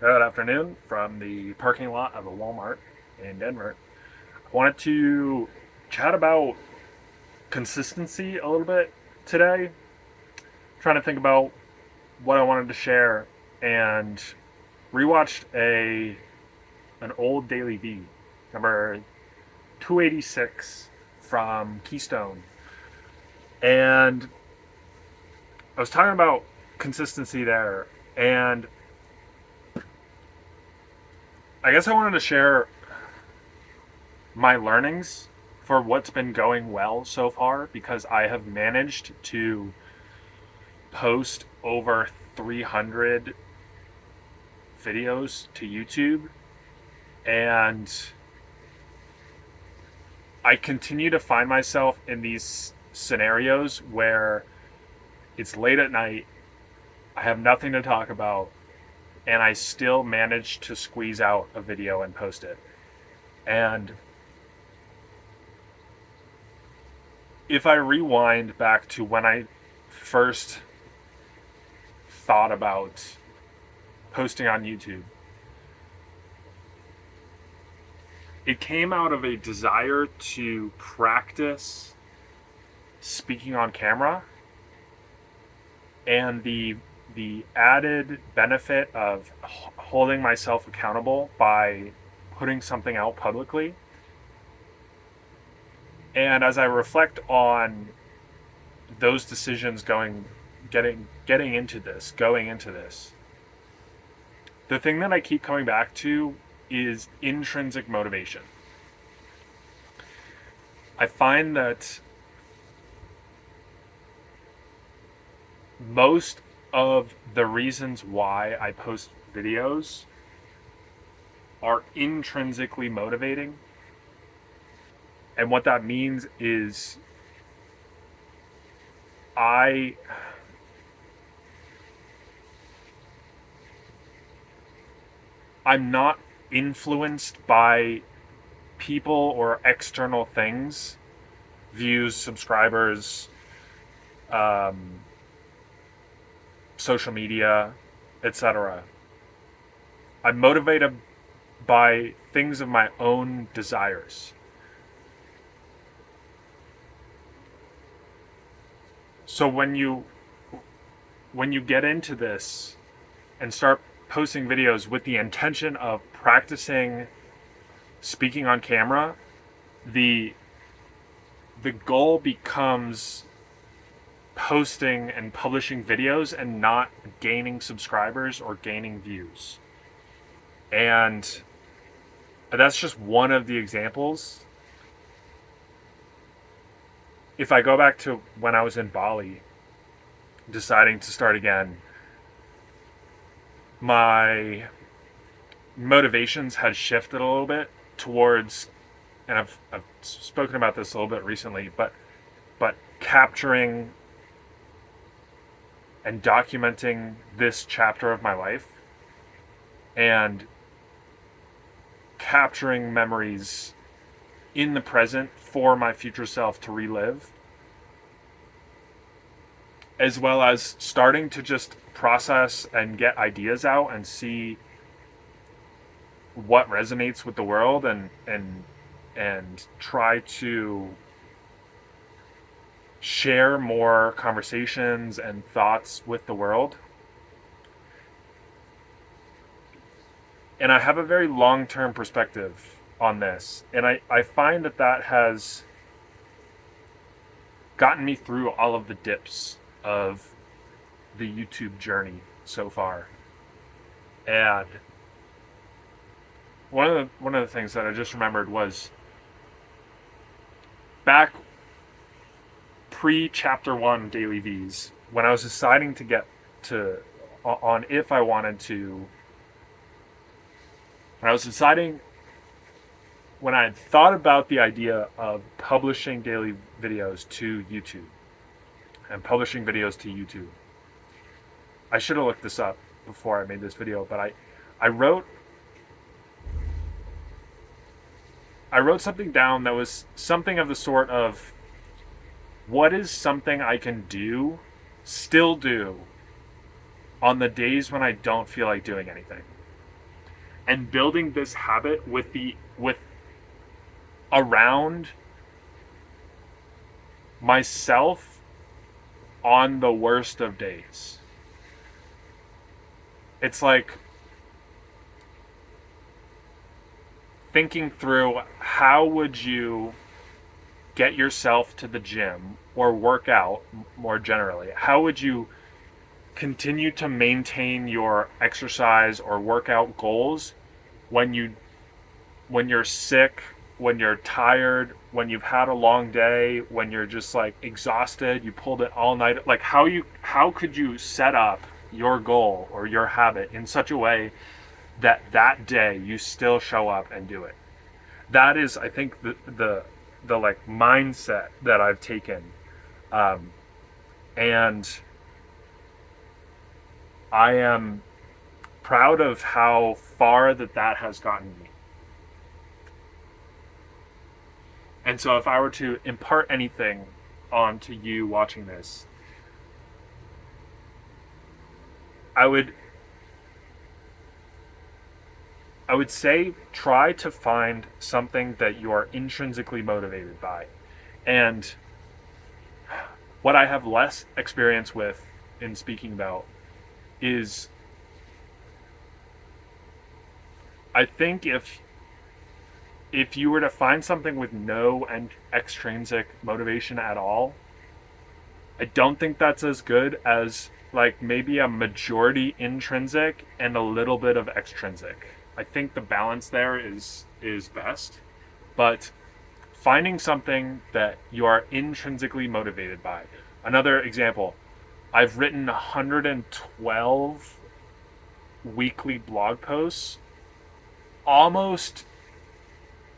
Good afternoon from the parking lot of a Walmart in Denver. I wanted to chat about consistency a little bit today. Trying to think about what I wanted to share and rewatched an old DailyV, number 286 from Keystone. And I was talking about consistency there, and I guess I wanted to share my learnings for what's been going well so far, because I have managed to post over 300 videos to YouTube, and I continue to find myself in these scenarios where it's late at night, I have nothing to talk about, and I still manage to squeeze out a video and post it. And if I rewind back to when I first thought about posting on YouTube, it came out of a desire to practice speaking on camera, and the added benefit of holding myself accountable by putting something out publicly. And as I reflect on those decisions going into this, the thing that I keep coming back to is intrinsic motivation. I find that most of the reasons why I post videos are intrinsically motivating. And what that means is I I'm not influenced by people or external things, views, subscribers, social media, etc. I'm motivated by things of my own desires. So when you get into this and start posting videos with the intention of practicing speaking on camera, the goal becomes posting and publishing videos and not gaining subscribers or gaining views. And that's just one of the examples. If I go back to when I was in Bali, deciding to start again, my motivations had shifted a little bit towards, and I've spoken about this a little bit recently, but capturing and documenting this chapter of my life and capturing memories in the present for my future self to relive, as well as starting to just process and get ideas out and see what resonates with the world, and try to share more conversations and thoughts with the world. And I have a very long-term perspective on this, and I find that has gotten me through all of the dips of the YouTube journey so far. And one of the things that I just remembered was back pre-chapter 1 Daily V's, when I was deciding to get to on if I wanted to, when I was deciding, when I had thought about the idea of publishing daily videos to YouTube and publishing videos to YouTube. I should have looked this up before I made this video, but I wrote something down that was something of the sort of, what is something I can still do on the days when I don't feel like doing anything? and building this habit with around myself on the worst of days. It's like thinking through, how would you get yourself to the gym or work out more generally? How would you continue to maintain your exercise or workout goals when you're sick, when you're tired, when you've had a long day, when you're just like exhausted, you pulled it all night? Like how could you set up your goal or your habit in such a way that that day you still show up and do it? That is, I think, the like mindset that I've taken, and I am proud of how far that has gotten me. And so if I were to impart anything onto you watching this, I would say try to find something that you are intrinsically motivated by. And what I have less experience with in speaking about is, I think if you were to find something with no extrinsic motivation at all, I don't think that's as good as like maybe a majority intrinsic and a little bit of extrinsic. I think the balance there is best. But finding something that you are intrinsically motivated by. Another example, I've written 112 weekly blog posts almost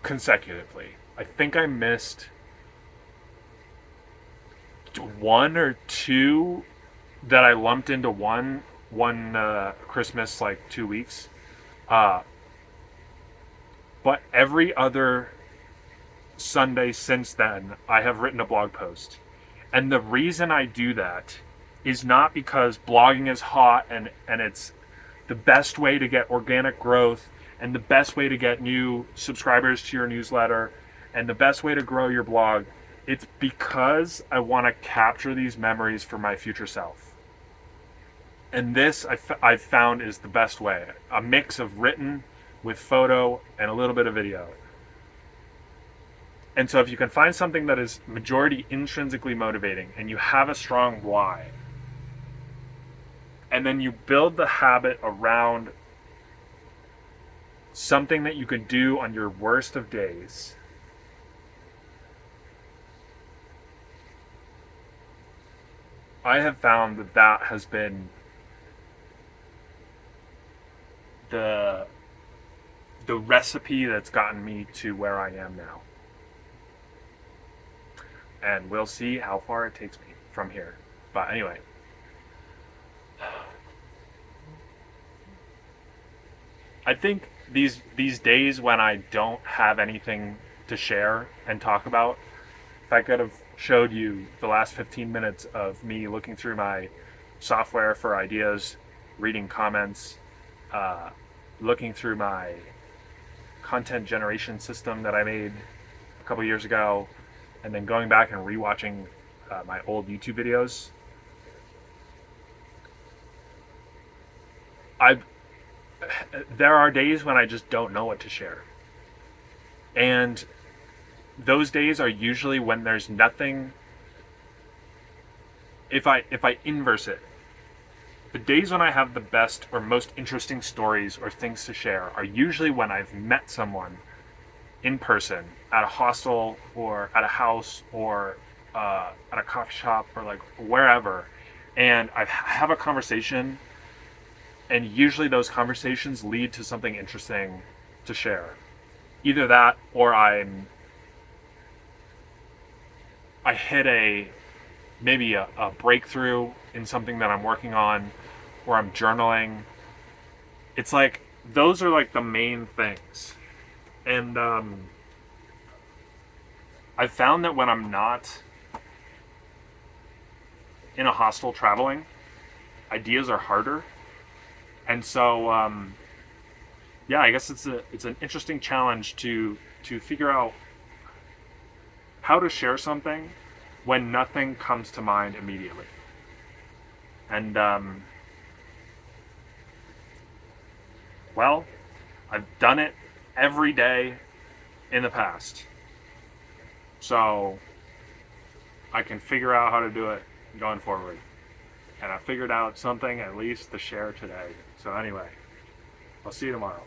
consecutively. I think I missed one or two that I lumped into one Christmas, like 2 weeks. But every other Sunday since then, I have written a blog post. And the reason I do that is not because blogging is hot and it's the best way to get organic growth and the best way to get new subscribers to your newsletter and the best way to grow your blog. It's because I want to capture these memories for my future self. And this I've found is the best way. A mix of written with photo and a little bit of video. And so if you can find something that is majority intrinsically motivating and you have a strong why, and then you build the habit around something that you could do on your worst of days, I have found that has been the recipe that's gotten me to where I am now. And we'll see how far it takes me from here. But anyway, I think these days when I don't have anything to share and talk about, if I could have showed you the last 15 minutes of me looking through my software for ideas, reading comments, looking through my content generation system that I made a couple years ago, and then going back and rewatching my old YouTube videos, there are days when I just don't know what to share. And those days are usually when there's nothing. If I inverse it, the days when I have the best or most interesting stories or things to share are usually when I've met someone in person at a hostel or at a house or at a coffee shop or like wherever, and I have a conversation, and usually those conversations lead to something interesting to share. Either that or I hit maybe a breakthrough in something that I'm working on, or I'm journaling. It's like those are like the main things. And I've found that when I'm not in a hostel traveling, ideas are harder. And so yeah, I guess it's an interesting challenge to figure out how to share something when nothing comes to mind immediately. And well, I've done it every day in the past, so I can figure out how to do it going forward. And I figured out something at least to share today. So anyway, I'll see you tomorrow.